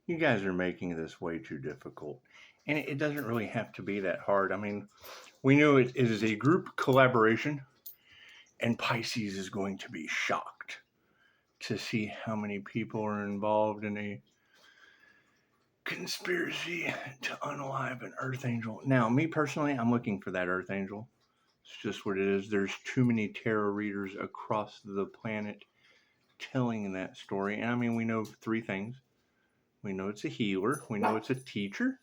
You guys are making this way too difficult. And it doesn't really have to be that hard. I mean, we know it is a group collaboration, and Pisces is going to be shocked to see how many people are involved in a conspiracy to unalive an Earth Angel. Now, me personally, I'm looking for that Earth Angel. It's just what it is. There's too many tarot readers across the planet telling that story. And I mean, we know three things. We know it's a healer. We know it's a teacher.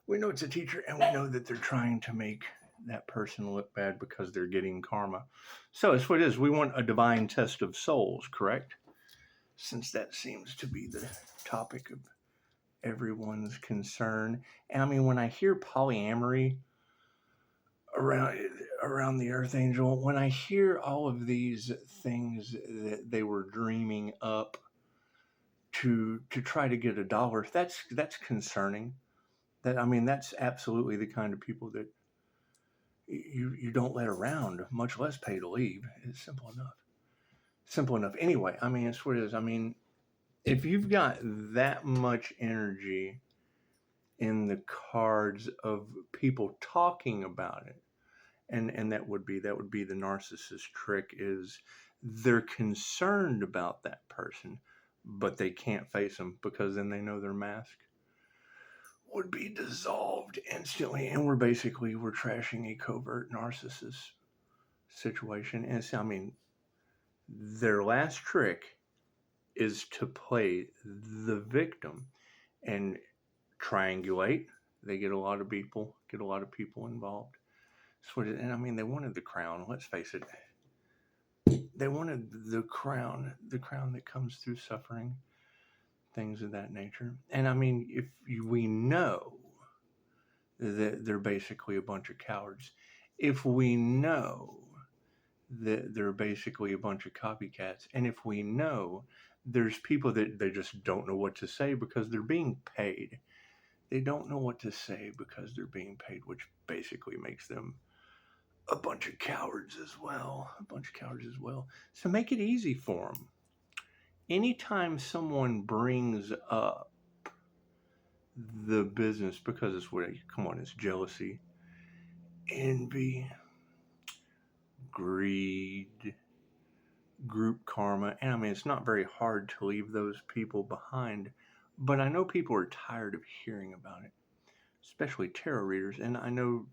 We know it's a teacher, and we know that they're trying to make that person look bad because they're getting karma. So it's what it is. We want a divine test of souls, correct? Since that seems to be the topic of everyone's concern. And I mean, when I hear polyamory around around the Earth Angel, when I hear all of these things that they were dreaming up to try to get a dollar, that's concerning. That I mean, that's absolutely the kind of people that you don't let around, much less pay to leave. It's simple enough. Simple enough. Anyway, I mean, it's what it is. I mean, if you've got that much energy in the cards of people talking about it, and that would be the narcissist trick, is they're concerned about that person, but they can't face them because then they know their mask would be dissolved instantly. And we're trashing a covert narcissist situation. And so, I mean, their last trick is to play the victim and triangulate. They get a lot of people involved. And I mean, they wanted the crown. Let's face it. They wanted the crown that comes through suffering, things of that nature. And I mean, we know that they're basically a bunch of cowards, if we know that they're basically a bunch of copycats, and if we know there's people that they just don't know what to say because they're being paid. They don't know what to say because they're being paid, which basically makes them a bunch of cowards as well. A bunch of cowards as well. So make it easy for them. Anytime someone brings up the business, because it's what, come on, it's jealousy, envy, greed, group karma. And I mean, it's not very hard to leave those people behind, but I know people are tired of hearing about it, especially tarot readers. And I know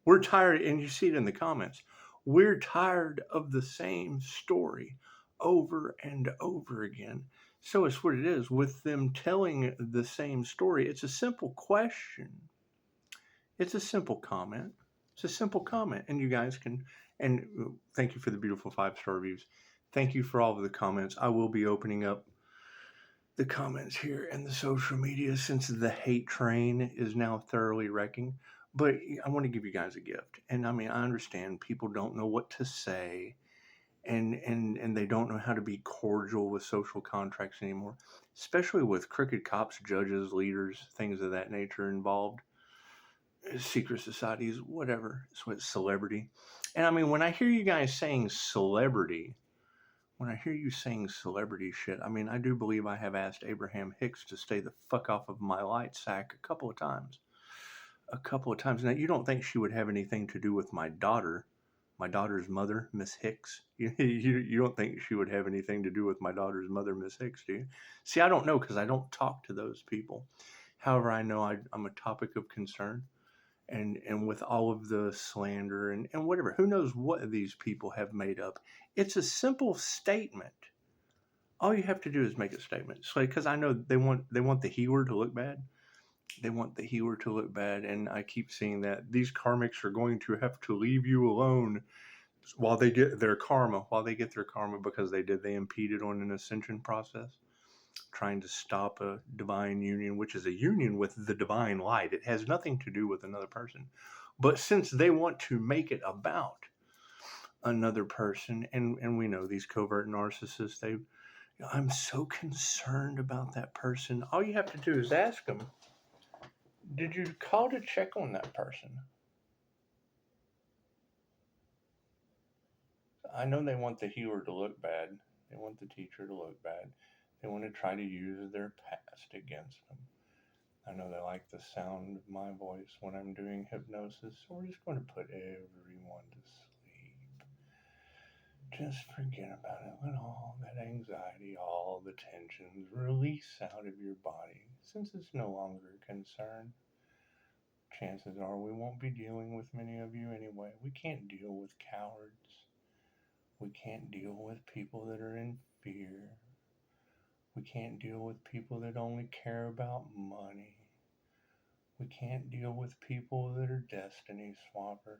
we're tired, and you see it in the comments. We're tired of the same story over and over again. So it's what it is with them telling the same story. It's a simple question. It's a simple comment. It's a simple comment. And you guys can, and thank you for the beautiful 5-star reviews. Thank you for all of the comments. I will be opening up the comments here and the social media since the hate train is now thoroughly wrecking. But I want to give you guys a gift. And I mean, I understand people don't know what to say, and they don't know how to be cordial with social contracts anymore, especially with crooked cops, judges, leaders, things of that nature involved, secret societies, whatever. So it's celebrity. And I mean, when I hear you guys saying celebrity, when I hear you saying celebrity shit, I mean, I do believe I have asked Abraham Hicks to stay the fuck off of my light sack a couple of times. A couple of times. Now, you don't think she would have anything to do with my daughter's mother, Miss Hicks? You don't think she would have anything to do with my daughter's mother, Miss Hicks, do you? See, I don't know because I don't talk to those people. However, I know I'm a topic of concern. And with all of the slander and whatever, who knows what these people have made up. It's a simple statement. All you have to do is make a statement. So, because I know they want the healer to look bad. They want the healer to look bad, and I keep seeing that these karmics are going to have to leave you alone while they get their karma. Because they impeded on an ascension process, trying to stop a divine union, which is a union with the divine light. It has nothing to do with another person. But since they want to make it about another person, and we know these covert narcissists, I'm so concerned about that person. All you have to do is ask them, did you call to check on that person? I know they want the healer to look bad. They want the teacher to look bad. They want to try to use their past against them. I know they like the sound of my voice when I'm doing hypnosis, so we're just going to put everyone to sleep. Just forget about it. Let all that anxiety, all the tensions release out of your body. Since it's no longer a concern, chances are we won't be dealing with many of you anyway. We can't deal with cowards. We can't deal with people that are in fear. We can't deal with people that only care about money. We can't deal with people that are destiny swappers.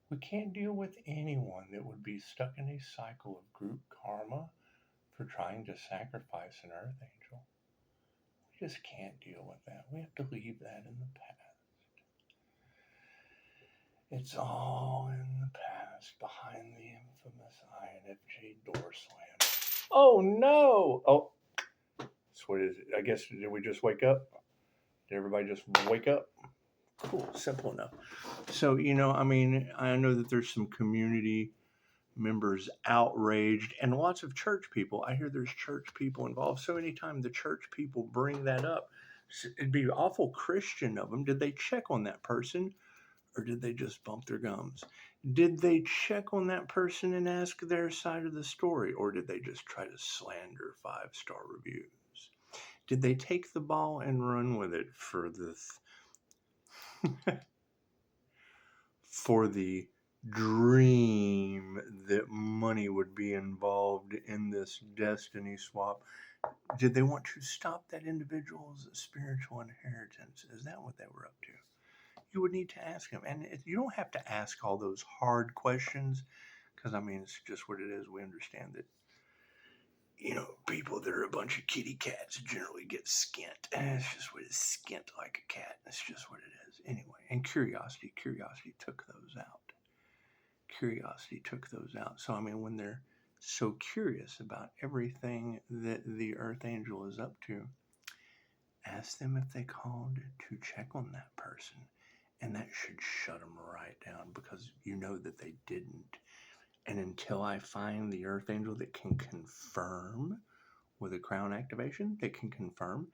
We can't deal with anyone that would be stuck in a cycle of group karma for trying to sacrifice an earth angel. We just can't deal with that. We have to leave that in the past. It's all in the past behind the infamous INFJ door slam. Oh no! Oh, that's what is it? I guess, did we just wake up? Did everybody just wake up? Cool, simple enough. So, I know that there's some community members outraged and lots of church people. I hear there's church people involved. So anytime the church people bring that up, it'd be awful Christian of them. Did they check on that person, or did they just bump their gums? Did they check on that person and ask their side of the story, or did they just try to slander 5-star reviews? Did they take the ball and run with it for the for the dream that money would be involved in this destiny swap? Did they want to stop that individual's spiritual inheritance? Is that what they were up to? You would need to ask them. And you don't have to ask all those hard questions, because, it's just what it is. We understand that, people that are a bunch of kitty cats generally get skint. And it's just what it is, skint like a cat. That's just what it is. Anyway, and curiosity took those out. So, when they're so curious about everything that the Earth Angel is up to, ask them if they called to check on that person. And that should shut them right down, because you know that they didn't. And until I find the Earth Angel that can confirm with a crown activation, that can confirm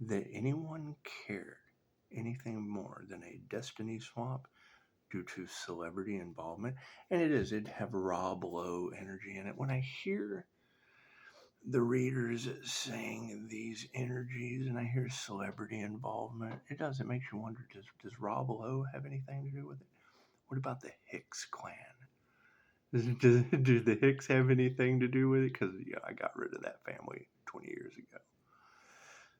that anyone cared anything more than a destiny swap due to celebrity involvement. And it'd have Rob Lowe energy in it. When I hear the readers saying these energies and I hear celebrity involvement, it makes you wonder, does Rob Lowe have anything to do with it? What about the Hicks clan? Do the Hicks have anything to do with it? Because I got rid of that family 20 years ago.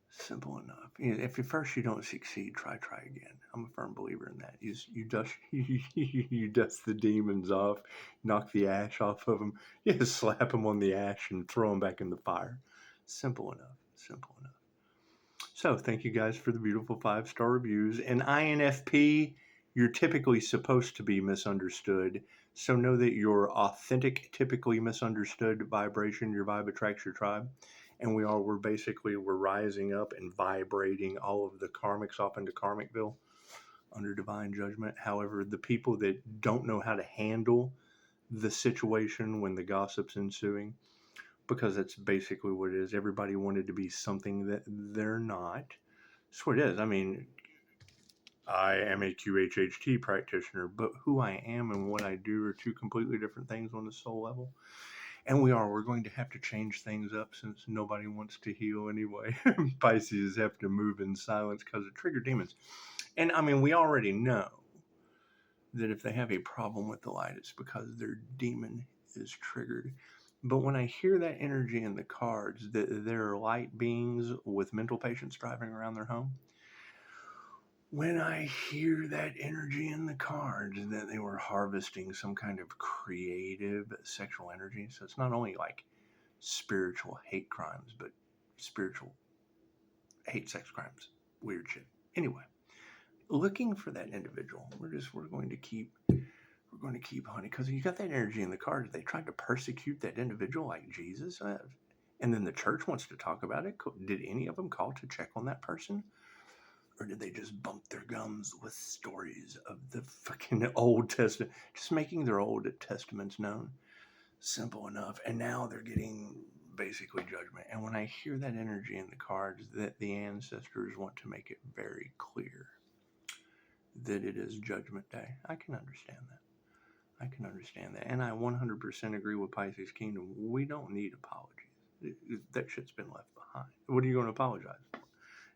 Simple enough. If at first you don't succeed, try again. I'm a firm believer in that. You dust the demons off, knock the ash off of them, just slap them on the ash and throw them back in the fire. Simple enough. So thank you guys for the beautiful 5-star reviews. And INFP, you're typically supposed to be misunderstood. So know that your authentic, typically misunderstood vibration, your vibe attracts your tribe. And we're rising up and vibrating all of the karmics off into Karmaville under divine judgment. However, the people that don't know how to handle the situation when the gossip's ensuing, because that's basically what it is. Everybody wanted to be something that they're not. That's what it is. I am a QHHT practitioner, but who I am and what I do are two completely different things on the soul level. And we're going to have to change things up, since nobody wants to heal anyway. Pisces have to move in silence because of trigger demons. And we already know that if they have a problem with the light, it's because their demon is triggered. But when I hear that energy in the cards, that there are light beings with mental patients driving around their home, when I hear that energy in the cards, that they were harvesting some kind of creative sexual energy. So it's not only like spiritual hate crimes, but spiritual hate sex crimes. Weird shit. Anyway, looking for that individual, we're going to keep hunting, because you got that energy in the cards. They tried to persecute that individual like Jesus, and then the church wants to talk about it. Did any of them call to check on that person? Or did they just bump their gums with stories of the fucking Old Testament, just making their Old Testaments known? Simple enough. And now they're getting basically judgment. And when I hear that energy in the cards, that the ancestors want to make it very clear that it is Judgment Day, I can understand that. I can understand that. And I 100% agree with Pisces Kingdom. We don't need apologies. That shit's been left behind. What are you going to apologize for?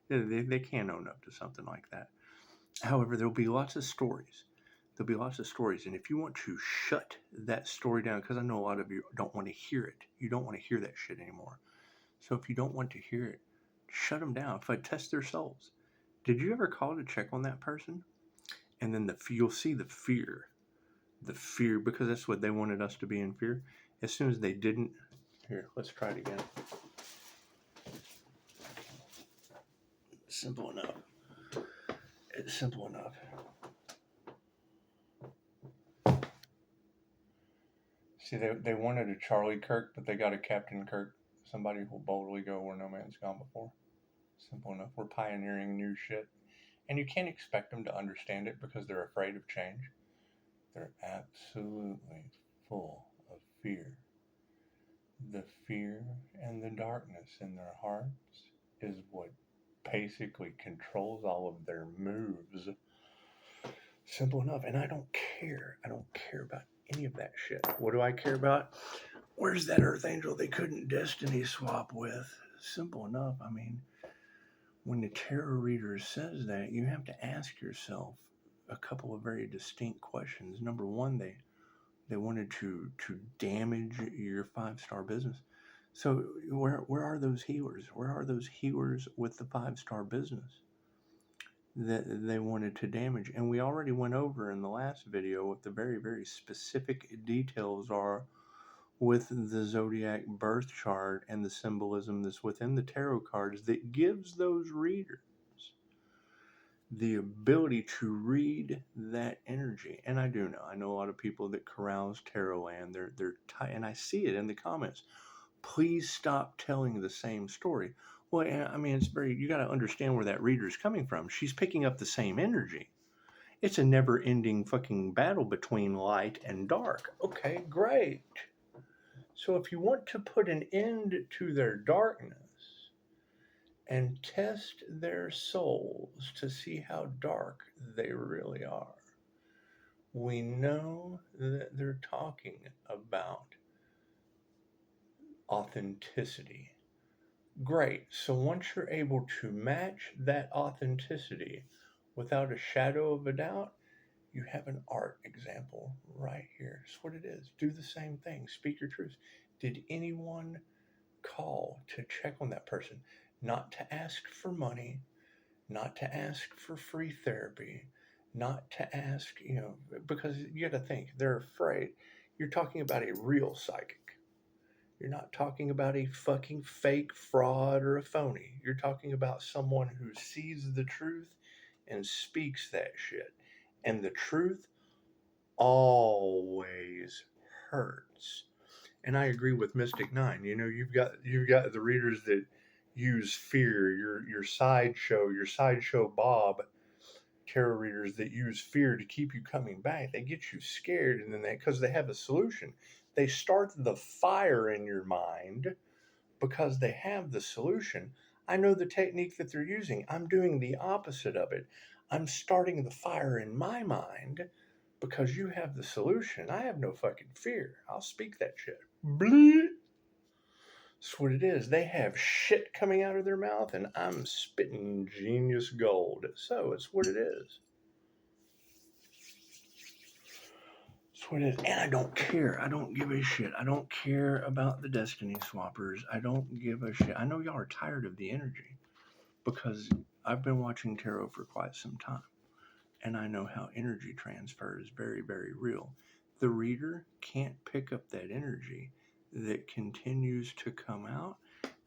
They can't own up to something like that. However, there'll be lots of stories. There'll be lots of stories. And if you want to shut that story down, because I know a lot of you don't want to hear it. You don't want to hear that shit anymore. So if you don't want to hear it, shut them down. If I test their souls. Did you ever call to check on that person? And then you'll see the fear. The fear, because that's what they wanted us to be, in fear. As soon as they didn't, here, let's try it again. Simple enough. It's simple enough. See, they wanted a Charlie Kirk, but they got a Captain Kirk. Somebody who will boldly go where no man's gone before. Simple enough. We're pioneering new shit. And you can't expect them to understand it because they're afraid of change. They're absolutely full of fear. The fear and the darkness in their hearts is what basically controls all of their moves. Simple enough. And I don't care. I don't care about any of that shit. What do I care about? Where's that Earth Angel they couldn't destiny swap with? Simple enough. I mean, when the tarot reader says that, you have to ask yourself a couple of very distinct questions. Number one, they wanted to damage your 5-star business. So where are those healers? Where are those healers with the 5-star business that they wanted to damage? And we already went over in the last video what the very, very specific details are with the zodiac birth chart and the symbolism that's within the tarot cards that gives those readers the ability to read that energy. And I do know, I know a lot of people that carouse tarot land. They're and I see it in the comments. Please stop telling the same story. Well, I mean, it's you got to understand where that reader's coming from. She's picking up the same energy. It's a never-ending fucking battle between light and dark. Okay, great. So if you want to put an end to their darkness and test their souls to see how dark they really are, we know that they're talking about authenticity. Great. So once you're able to match that authenticity without a shadow of a doubt, you have an art example right here. That's what it is. Do the same thing. Speak your truth. Did anyone call to check on that person? Not to ask for money, not to ask for free therapy, not to ask, because you got to think, they're afraid. You're talking about a real psychic. You're not talking about a fucking fake fraud or a phony. You're talking about someone who sees the truth and speaks that shit. And the truth always hurts. And I agree with Mystic 9. You've got the readers that use fear, your sideshow Bob tarot readers that use fear to keep you coming back. They get you scared, and then because they have a solution, they start the fire in your mind because they have the solution. I know the technique that they're using. I'm doing the opposite of it. I'm starting the fire in my mind because you have the solution. I have no fucking fear. I'll speak that shit. Bleep. That's what it is. They have shit coming out of their mouth, and I'm spitting genius gold. So it's what it is. That's what it is. And I don't care. I don't give a shit. I don't care about the Destiny Swappers. I don't give a shit. I know y'all are tired of the energy because I've been watching tarot for quite some time. And I know how energy transfer is very, very real. The reader can't pick up that energy that continues to come out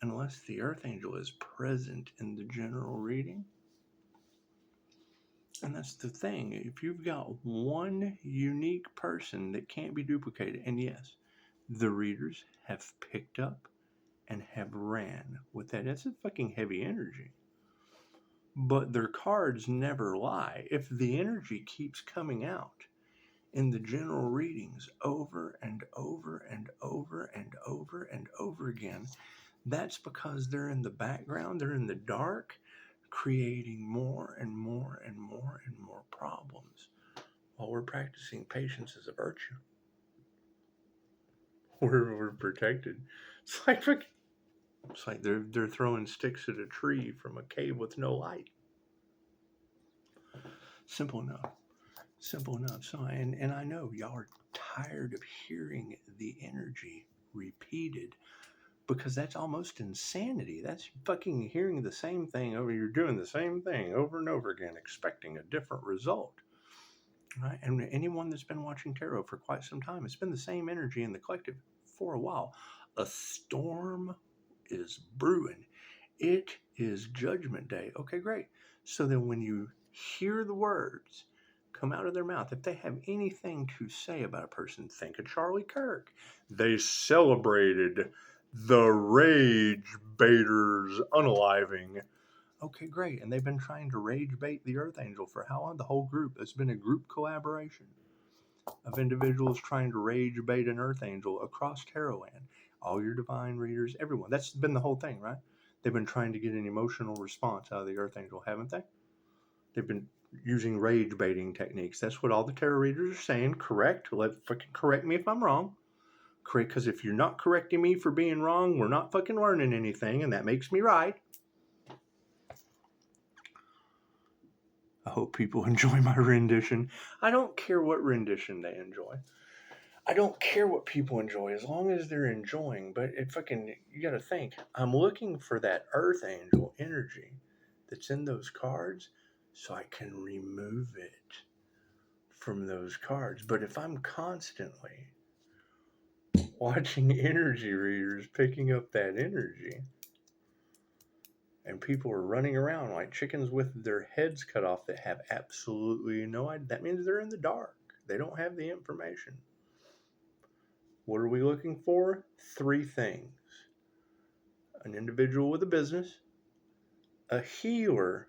unless the Earth Angel is present in the general reading. And that's the thing. If you've got one unique person that can't be duplicated, and yes, the readers have picked up and have ran with that. That's a fucking heavy energy. But their cards never lie. If the energy keeps coming out, in the general readings over and over and over and over and over again, that's because they're in the background, they're in the dark, creating more and more and more and more problems while we're practicing patience as a virtue. We're protected. It's like they're throwing sticks at a tree from a cave with no light. Simple enough. Simple enough. So, and I know y'all are tired of hearing the energy repeated because that's almost insanity. That's fucking hearing the same thing over. You're doing the same thing over and over again, expecting a different result. Right? And anyone that's been watching tarot for quite some time, it's been the same energy in the collective for a while. A storm is brewing. It is Judgment Day. Okay, great. So then when you hear the words come out of their mouth, if they have anything to say about a person, think of Charlie Kirk. They celebrated the rage baiters unaliving. Okay, great. And they've been trying to rage bait the Earth Angel for how long? The whole group. It's been a group collaboration of individuals trying to rage bait an Earth Angel across Tarotland. All your divine readers, everyone. That's been the whole thing, right? They've been trying to get an emotional response out of the Earth Angel, haven't they? They've been using rage baiting techniques. That's what all the tarot readers are saying. Correct? Fucking correct me if I'm wrong. Correct? Because if you're not correcting me for being wrong, we're not fucking learning anything, and that makes me right. I hope people enjoy my rendition. I don't care what rendition they enjoy. I don't care what people enjoy as long as they're enjoying. But you gotta think. I'm looking for that Earth Angel energy that's in those cards so I can remove it from those cards. But if I'm constantly watching energy readers picking up that energy, and people are running around like chickens with their heads cut off that have absolutely no idea. That means they're in the dark. They don't have the information. What are we looking for? 3 things. An individual with a business, a healer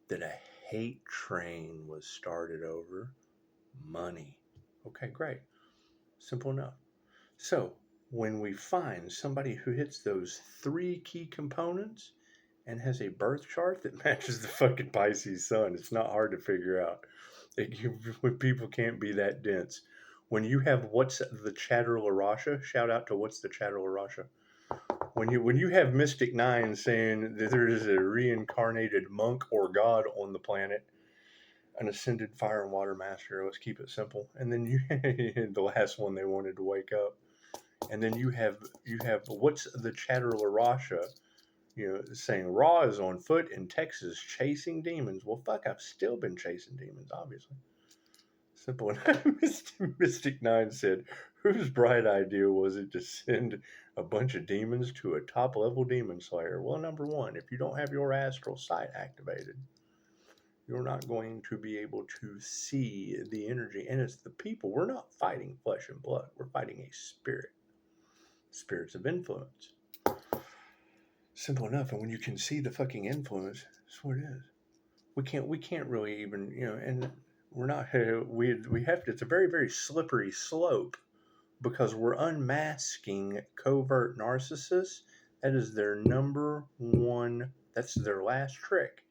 that a hate train was started over, money. Okay, great. Simple enough. So, when we find somebody who hits those 3 key components, and has a birth chart that matches the fucking Pisces sun, it's not hard to figure out. When people can't be that dense. When you have what's the Chatterlarasha, shout out to what's the Chatterlarasha. When you have Mystic 9 saying that there is a reincarnated monk or god on the planet, an ascended fire and water master, let's keep it simple. And then you the last one they wanted to wake up. And then you have what's the Chatterlarasha, saying Raw is on foot in Texas chasing demons. Well, fuck, I've still been chasing demons, obviously. Simple enough. Mystic 9 said, whose bright idea was it to send a bunch of demons to a top-level demon slayer? Well, number one, if you don't have your astral sight activated, you're not going to be able to see the energy. And it's the people. We're not fighting flesh and blood. We're fighting a spirit. Spirits of influence. Simple enough. And when you can see the fucking influence, that's what it is. We can't really even, and we're not, we have to, it's a very, very slippery slope because we're unmasking covert narcissists. That is their number one, that's their last trick,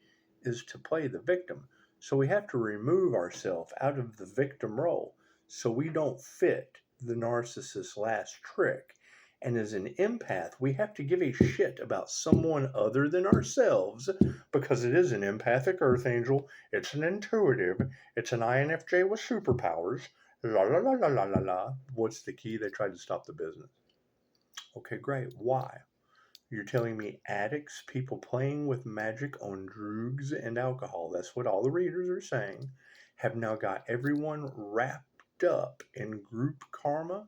is to play the victim. So we have to remove ourselves out of the victim role so we don't fit the narcissist's last trick. And as an empath, we have to give a shit about someone other than ourselves because it is an empathic Earth Angel. It's an intuitive. It's an INFJ with superpowers. La la la la la la la. What's the key? They tried to stop the business. Okay, great. Why? You're telling me addicts, people playing with magic on drugs and alcohol, that's what all the readers are saying, have now got everyone wrapped up in group karma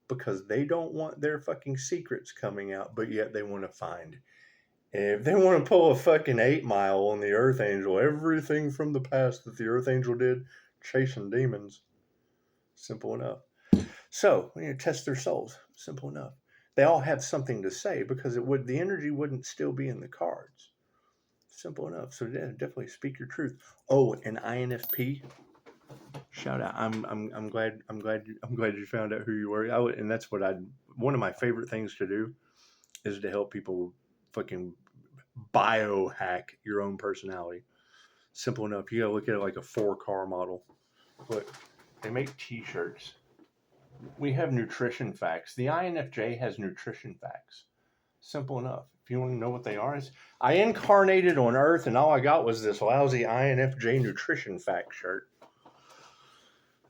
because they don't want their fucking secrets coming out, but yet they want to find. If they want to pull a fucking 8 Mile on the Earth Angel, everything from the past that the Earth Angel did, chasing demons. Simple enough. So, test their souls. Simple enough. They all have something to say because the energy wouldn't still be in the cards. Simple enough. So yeah, definitely speak your truth. Oh, an INFP. Shout out. I'm glad you found out who you were. And that's what one of my favorite things to do is to help people fucking biohack your own personality. Simple enough. You gotta look at it like a 4-car model. Look, they make T-shirts. We have nutrition facts. The INFJ has nutrition facts. Simple enough. If you want to know what they are, I incarnated on Earth, and all I got was this lousy INFJ nutrition fact shirt.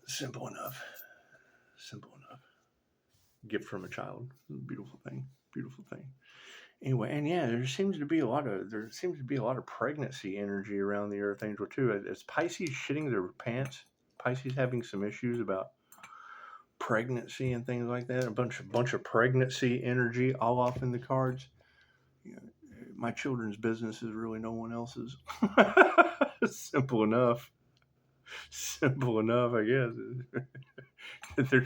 Simple enough. Simple enough. Gift from a child. Beautiful thing. Beautiful thing. Anyway, and yeah, there seems to be a lot of pregnancy energy around the Earth Angel too. Is Pisces shitting their pants? Pisces having some issues about pregnancy and things like that. A bunch of pregnancy energy all off in the cards. You know, my children's business is really no one else's. Simple enough. Simple enough, I guess. They're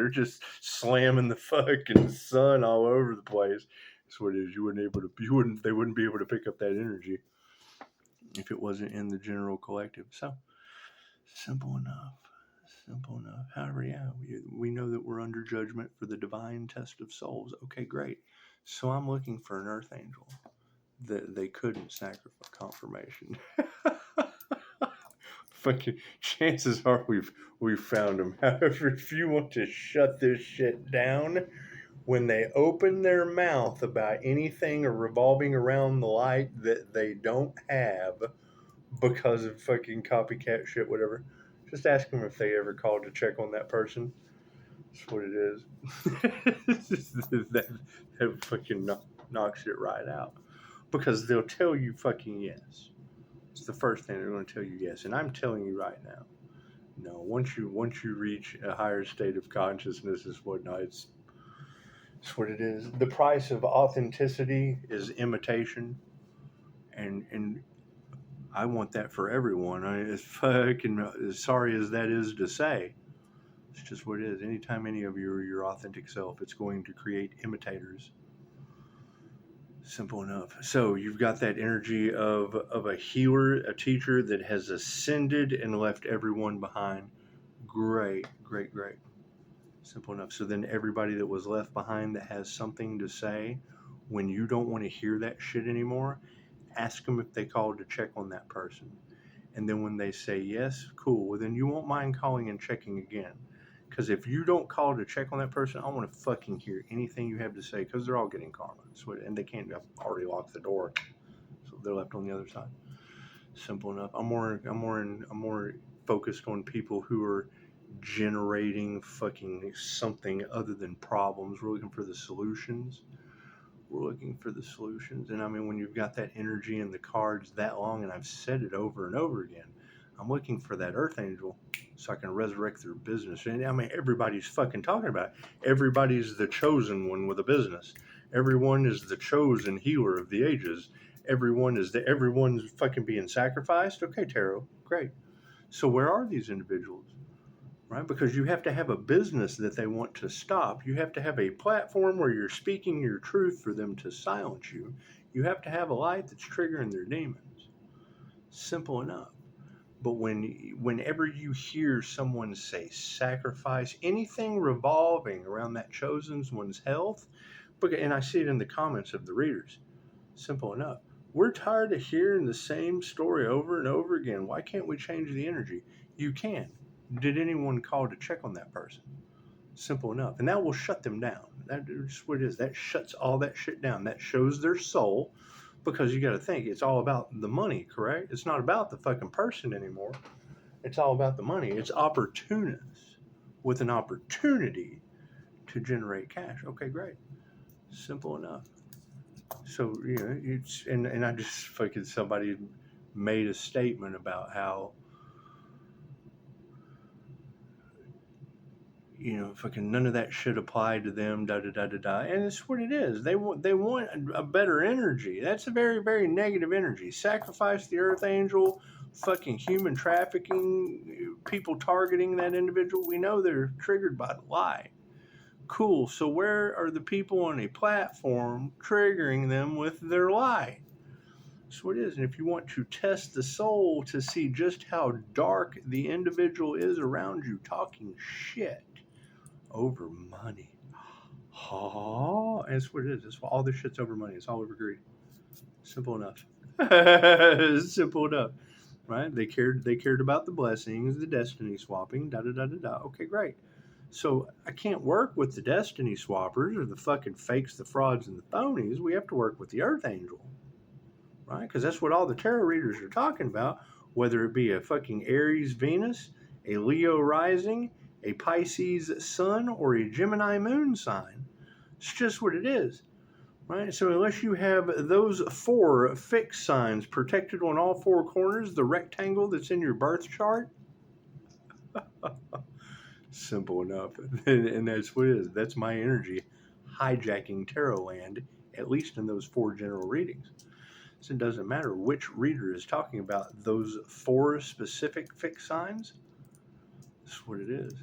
just slamming the fucking sun all over the place. That's what it is. They wouldn't be able to pick up that energy if it wasn't in the general collective. So simple enough. Simple enough. However, yeah, we know that we're under judgment for the divine test of souls. Okay, great. So I'm looking for an earth angel that they couldn't sacrifice confirmation. Fucking chances are we've found them. However, if you want to shut this shit down, when they open their mouth about anything revolving around the light that they don't have because of fucking copycat shit, whatever, just ask them if they ever called to check on that person. That's what it is. that fucking knocks it right out. Because they'll tell you fucking yes. It's the first thing they're going to tell you yes. And I'm telling you right now, no, once you reach a higher state of consciousness is whatnot, it's what it is. The price of authenticity is imitation. And I want that for everyone. As fucking as sorry as that is to say, it's just what it is. Anytime any of you are your authentic self, it's going to create imitators. Simple enough. So you've got that energy of a healer, a teacher that has ascended and left everyone behind. Great, great, great. Simple enough. So then everybody that was left behind that has something to say, when you don't want to hear that shit anymore, ask them if they called to check on that person. And then when they say yes, cool. Well, then you won't mind calling and checking again. Because if you don't call to check on that person, I want to fucking hear anything you have to say, because they're all getting karma. And they can't already lock the door, so they're left on the other side. Simple enough. I'm more focused on people who are generating fucking something other than problems. We're looking for the solutions. And I mean, when you've got that energy in the cards that long, and I've said it over and over again, I'm looking for that earth angel so I can resurrect their business. And I mean, everybody's fucking talking about it. Everybody's the chosen one with a business. Everyone is the chosen healer of the ages. Everyone's fucking being sacrificed. Okay, tarot, great. So where are these individuals? Right? Because you have to have a business that they want to stop. You have to have a platform where you're speaking your truth for them to silence you. You have to have a light that's triggering their demons. Simple enough. But whenever you hear someone say sacrifice, anything revolving around that chosen one's health, and I see it in the comments of the readers, simple enough. We're tired of hearing the same story over and over again. Why can't we change the energy? You can. Did anyone call to check on that person? Simple enough. And that will shut them down. That's what it is. That shuts all that shit down. That shows their soul, because you got to think it's all about the money, correct? It's not about the fucking person anymore. It's all about the money. It's opportunists with an opportunity to generate cash. Okay, great. Simple enough. So, it's, and I just fucking, somebody made a statement about how, fucking none of that shit applied to them, da da da da da. And it's what it is. They want a better energy. That's a very, very negative energy. Sacrifice the earth angel, fucking human trafficking, people targeting that individual. We know they're triggered by the lie. Cool. So where are the people on a platform triggering them with their lie? That's what it is. And if you want to test the soul to see just how dark the individual is around you talking shit over money. Oh, that's what it is. That's what all this shit's over money. It's all over greed. Simple enough. Simple enough. Right? They cared about the blessings, the destiny swapping, da da da da da. Okay, great. So I can't work with the destiny swappers or the fucking fakes, the frauds, and the phonies. We have to work with the Earth Angel. Right? Because that's what all the tarot readers are talking about, whether it be a fucking Aries Venus, a Leo rising, a Pisces sun, or a Gemini moon sign. It's just what it is. Right? So unless you have those 4 fixed signs protected on all 4 corners, the rectangle that's in your birth chart, simple enough. And that's what it is. That's my energy hijacking tarot land, at least in those 4 general readings. So it doesn't matter which reader is talking about those 4 specific fixed signs. That's what it is.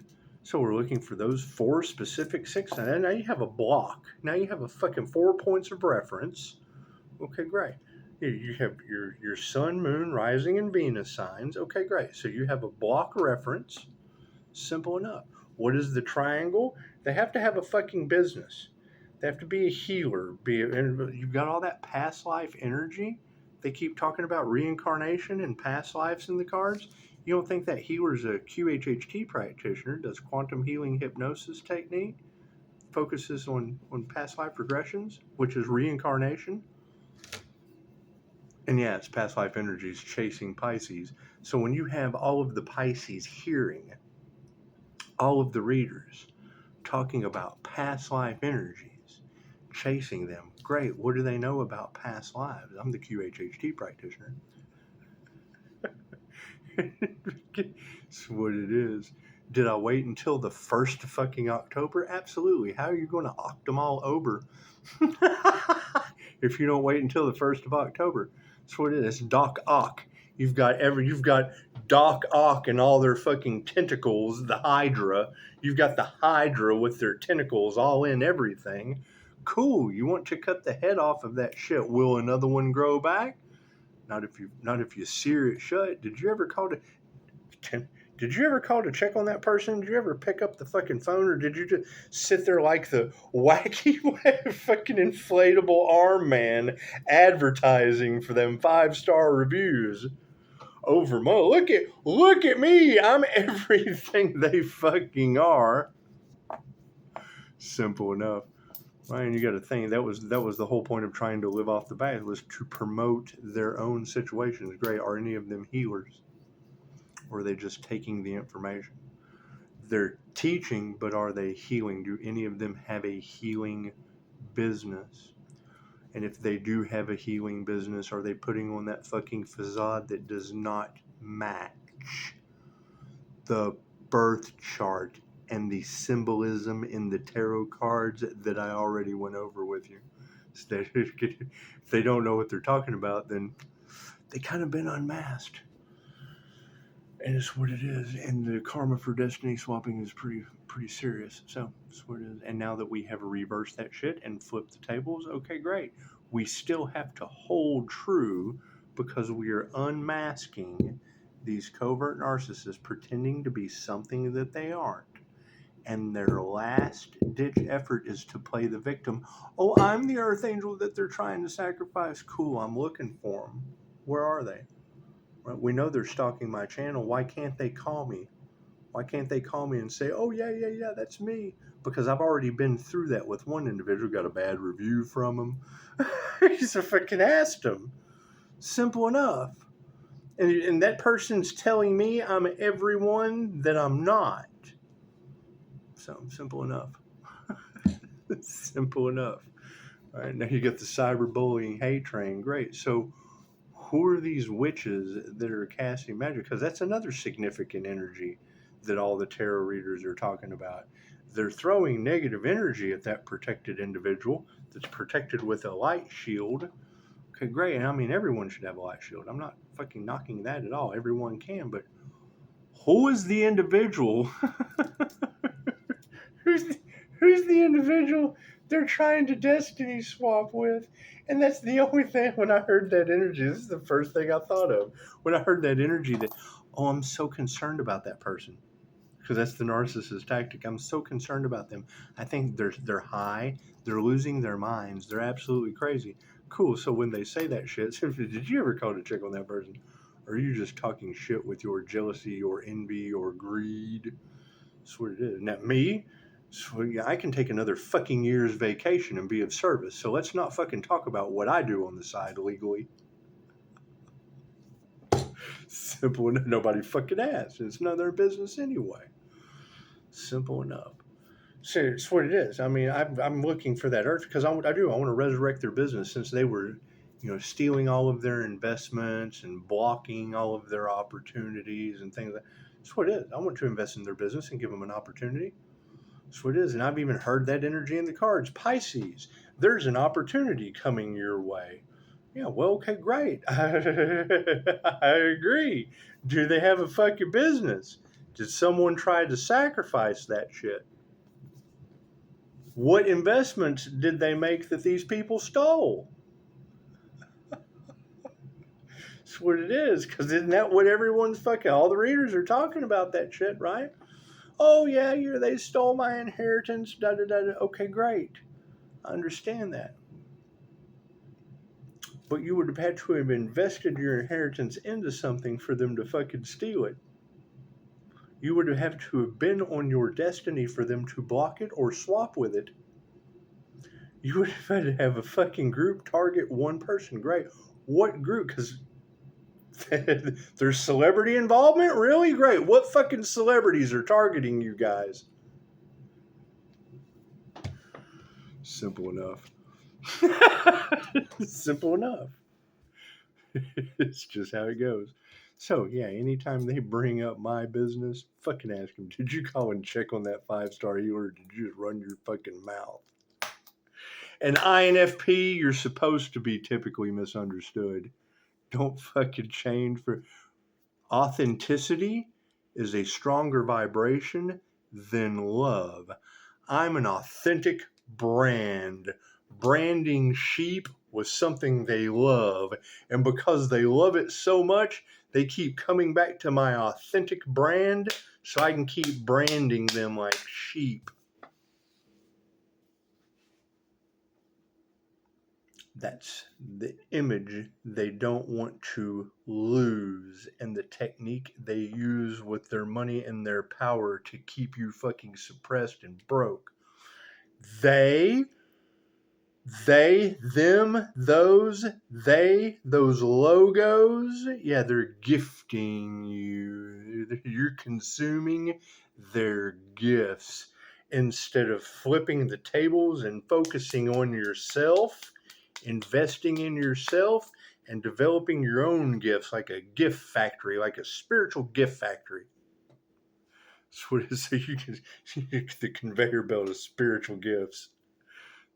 So we're looking for those 4 specific 6 signs. And now you have a block. Now you have a fucking 4 points of reference. Okay, great. You have your sun, moon, rising, and Venus signs. Okay, great. So you have a block reference. Simple enough. What is the triangle? They have to have a fucking business. They have to be a healer. And you've got all that past life energy. They keep talking about reincarnation and past lives in the cards. You don't think that healer's a QHHT practitioner, does quantum healing hypnosis technique, focuses on past life regressions, which is reincarnation? And yeah, it's past life energies chasing Pisces. So when you have all of the Pisces hearing all of the readers talking about past life energies, chasing them, great. What do they know about past lives? I'm the QHHT practitioner. That's what it is. Did I wait until the 1st fucking October? Absolutely. How are you going to oct them all over if you don't wait until the 1st of October? That's what it is. Doc Ock. You've got Doc Ock and all their fucking tentacles, the Hydra. You've got the Hydra with their tentacles all in everything. Cool. You want to cut the head off of that shit. Will another one grow back? Not if you sear it shut. Did you ever call to check on that person? Did you ever pick up the fucking phone, or did you just sit there like the wacky fucking inflatable arm man advertising for them 5-star reviews? Over Mo. Look at me. I'm everything they fucking are. Simple enough. Right, and you got to think that was the whole point of trying to live off the bat, was to promote their own situations. Great. Are any of them healers? Or are they just taking the information? They're teaching, but are they healing? Do any of them have a healing business? And if they do have a healing business, are they putting on that fucking facade that does not match the birth chart and the symbolism in the tarot cards that I already went over with you? So if they don't know what they're talking about, then they kind of been unmasked. And it's what it is. And the karma for destiny swapping is pretty serious. So that's what it is. And now that we have reversed that shit and flipped the tables, okay, great. We still have to hold true, because we are unmasking these covert narcissists pretending to be something that they aren't. And their last ditch effort is to play the victim. Oh, I'm the Earth Angel that they're trying to sacrifice. Cool, I'm looking for them. Where are they? Right? We know they're stalking my channel. Why can't they call me? Why can't they call me and say, oh, yeah, that's me? Because I've already been through that with one individual, got a bad review from him. He's a freaking asked him. Simple enough. And that person's telling me I'm everyone that I'm not. So simple enough. Simple enough. All right, now you got the cyberbullying hate train. Great. So who are these witches that are casting magic? Because that's another significant energy that all the tarot readers are talking about. They're throwing negative energy at that protected individual that's protected with a light shield. Okay, great. And I mean, everyone should have a light shield. I'm not fucking knocking that at all. Everyone can. But who is the individual? Who's the individual they're trying to destiny swap with. And that's the only thing when I heard that energy. This is the first thing I thought of when I heard that energy that, oh, I'm so concerned about that person. Because that's the narcissist tactic. I'm so concerned about them. I think they're high. They're losing their minds. They're absolutely crazy. Cool. So when they say that shit, did you ever call to check on that person? Or are you just talking shit with your jealousy or envy or greed? That's what it is. Now, me, so yeah, I can take another fucking year's vacation and be of service. So let's not fucking talk about what I do on the side legally. Simple enough. Nobody fucking asks. It's none of their business anyway. Simple enough. So it's what it is. I mean, I'm looking for that earth because I want to resurrect their business since they were, stealing all of their investments and blocking all of their opportunities and things like that. That's what it is. I want to invest in their business and give them an opportunity. That's what it is. And I've even heard that energy in the cards. Pisces, there's an opportunity coming your way. Yeah, well, okay, great. I agree. Do they have a fucking business? Did someone try to sacrifice that shit? What investments did they make that these people stole? That's what it is. Because isn't that what everyone's fucking, all the readers are talking about that shit, right? Oh, yeah, they stole my inheritance, da da da da. Okay, great. I understand that. But you would have had to have invested your inheritance into something for them to fucking steal it. You would have to have been on your destiny for them to block it or swap with it. You would have had to have a fucking group target one person. Great. What group? Because there's celebrity involvement? Really? Great. What fucking celebrities are targeting you guys? Simple enough. Simple enough. It's just how it goes. So, yeah, anytime they bring up my business, fucking ask them, did you call and check on that 5-star healer or did you just run your fucking mouth? An INFP, you're supposed to be typically misunderstood. Don't fucking change for... Authenticity is a stronger vibration than love. I'm an authentic brand. Branding sheep with something they love. And because they love it so much, they keep coming back to my authentic brand so I can keep branding them like sheep. That's the image they don't want to lose and the technique they use with their money and their power to keep you fucking suppressed and broke. They, them, those logos, yeah, they're gifting you. You're consuming their gifts instead of flipping the tables and focusing on yourself. Investing in yourself and developing your own gifts like a gift factory, like a spiritual gift factory. That's what it is. So you can, the conveyor belt of spiritual gifts.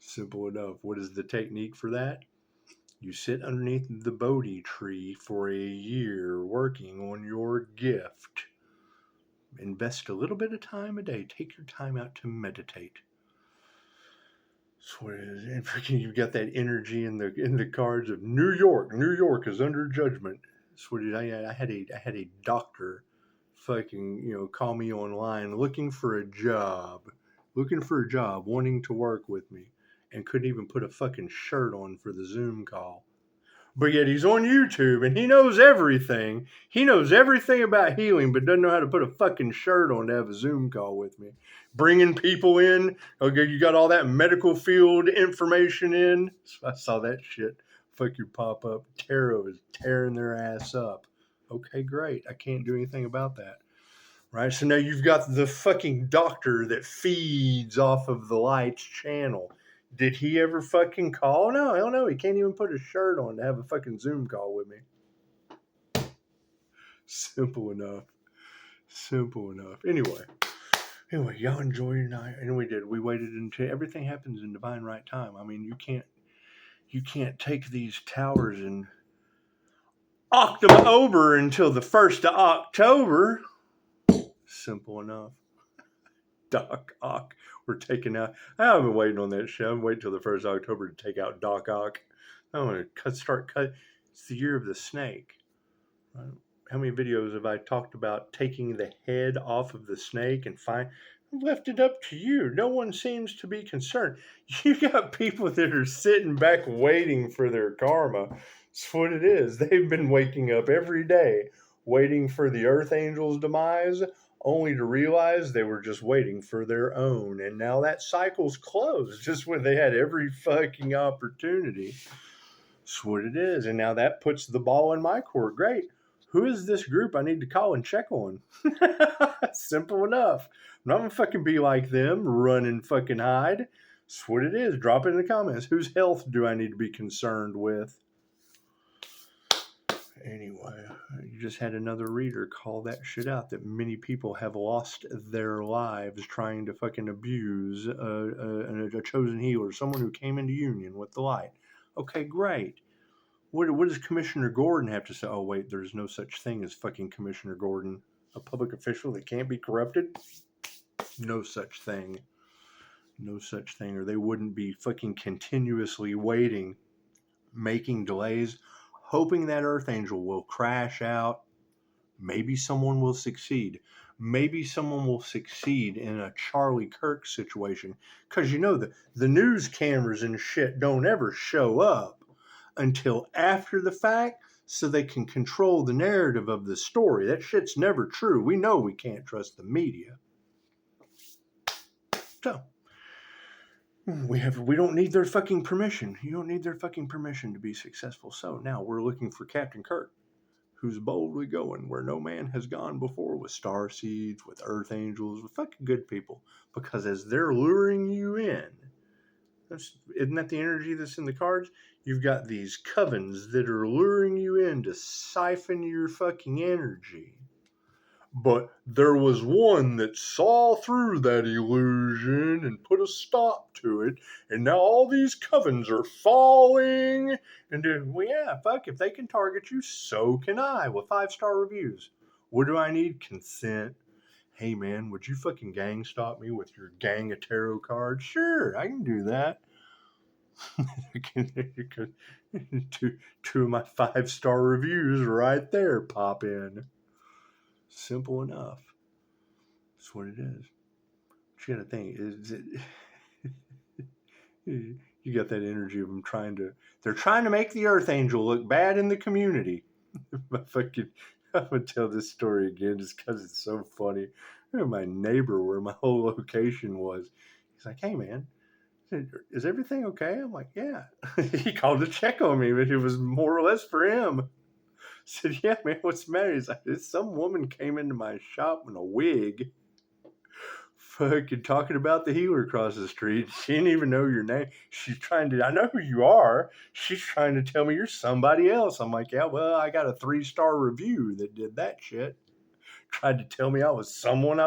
Simple enough. What is the technique for that? You sit underneath the Bodhi tree for a year working on your gift. Invest a little bit of time a day. Take your time out to meditate. That's what it is. And freaking, you've got that energy in the cards of New York. New York is under judgment. That's what it is. I had a doctor fucking call me online looking for a job, wanting to work with me, and couldn't even put a fucking shirt on for the Zoom call. But yet he's on YouTube and he knows everything. He knows everything about healing, but doesn't know how to put a fucking shirt on to have a Zoom call with me. Bringing people in. Okay, you got all that medical field information in. So I saw that shit fucking pop up. Tarot is tearing their ass up. Okay, great. I can't do anything about that. Right? So now you've got the fucking doctor that feeds off of the lights channel. Did he ever fucking call? No, hell no. He can't even put a shirt on to have a fucking Zoom call with me. Simple enough. Simple enough. Anyway, y'all enjoy your night. And we did. We waited until everything happens in divine right time. I mean, you can't take these towers and oct them over until the 1st of October. Simple enough. Doc Ock. We're taking out. I've been waiting on that shit. I'm waiting till the 1st of October to take out Doc Ock. I want to start cut. It's the year of the snake. How many videos have I talked about taking the head off of the snake and find? I've left it up to you. No one seems to be concerned. You got people that are sitting back waiting for their karma. That's what it is. They've been waking up every day waiting for the Earth Angel's demise, only to realize they were just waiting for their own. And now that cycle's closed just when they had every fucking opportunity. That's what it is. And now that puts the ball in my court. Great. Who is this group I need to call and check on? Simple enough. I'm not going to fucking be like them, run and fucking hide. That's what it is. Drop it in the comments. Whose health do I need to be concerned with? Anyway, you just had another reader call that shit out, that many people have lost their lives trying to fucking abuse a chosen healer, someone who came into union with the light. Okay, great. What does Commissioner Gordon have to say? Oh, wait, there's no such thing as fucking Commissioner Gordon. A public official that can't be corrupted? No such thing. No such thing. Or they wouldn't be fucking continuously waiting, making delays, hoping that Earth Angel will crash out. Maybe someone will succeed. Maybe someone will succeed in a Charlie Kirk situation. Because you know, the news cameras and shit don't ever show up until after the fact, so they can control the narrative of the story. That shit's never true. We know we can't trust the media. So we don't need their fucking permission. You don't need their fucking permission to be successful. So now we're looking for Captain Kirk, who's boldly going where no man has gone before, with star seeds, with earth angels, with fucking good people. Because as they're luring you in, isn't that the energy that's in the cards? You've got these covens that are luring you in to siphon your fucking energy. But there was one that saw through that illusion and put a stop to it, and now all these covens are falling. And well, yeah, fuck, if they can target you, so can I, with 5-star reviews. What do I need? Consent. Hey man, would you fucking gang stop me with your gang of tarot cards? Sure, I can do that. Two of my 5-star reviews right there pop in. Simple enough. That's what it is. But you gotta think, you got that energy of them they're trying to make the Earth Angel look bad in the community. I'm gonna tell this story again just because it's so funny. My neighbor, where my whole location was, he's like, hey man, is everything okay? I'm like, yeah. He called to check on me, but it was more or less for him. I said, yeah, man, what's the matter? He's like, some woman came into my shop in a wig, fucking talking about the healer across the street. She didn't even know your name. I know who you are. She's trying to tell me you're somebody else. I'm like, yeah, well, I got a 3-star review that did that shit. Tried to tell me I was someone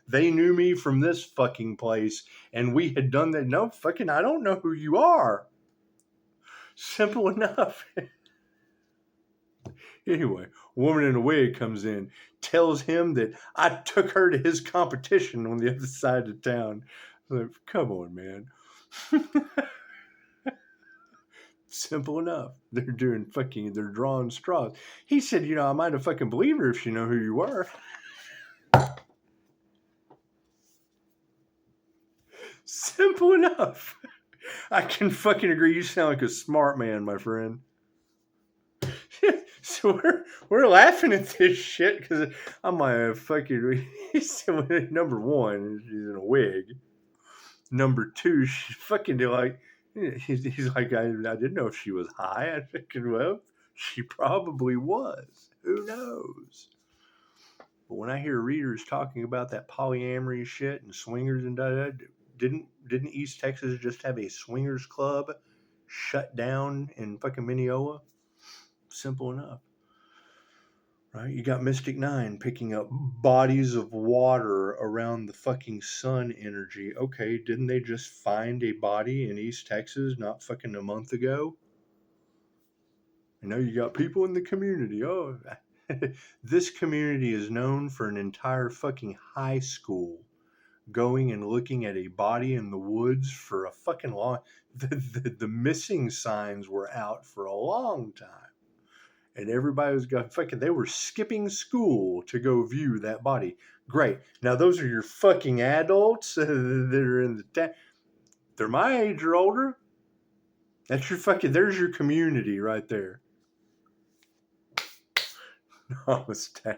they knew me from this fucking place, and we had done that. No, fucking, I don't know who you are. Simple enough. Anyway, woman in a wig comes in, tells him that I took her to his competition on the other side of town. I'm like, come on, man. Simple enough. They're drawing straws. He said, I might have fucking believed her if she knew who you were. Simple enough. I can fucking agree. You sound like a smart man, my friend. So we're laughing at this shit because I'm like, fucking. Number one, she's in a wig. Number two, she's fucking like. He's like, I didn't know if she was high. I thinking, well, she probably was. Who knows? But when I hear readers talking about that polyamory shit and swingers and didn't East Texas just have a swingers club shut down in fucking Mineola? Simple enough. Right? You got Mystic 9 picking up bodies of water around the fucking sun energy. Okay, didn't they just find a body in East Texas not fucking a month ago? You got people in the community. Oh, this community is known for an entire fucking high school going and looking at a body in the woods for a fucking long. The missing signs were out for a long time, and everybody was going fucking. They were skipping school to go view that body. Great. Now those are your fucking adults that are in the town. They're my age or older. That's your fucking. There's your community right there. Namaste.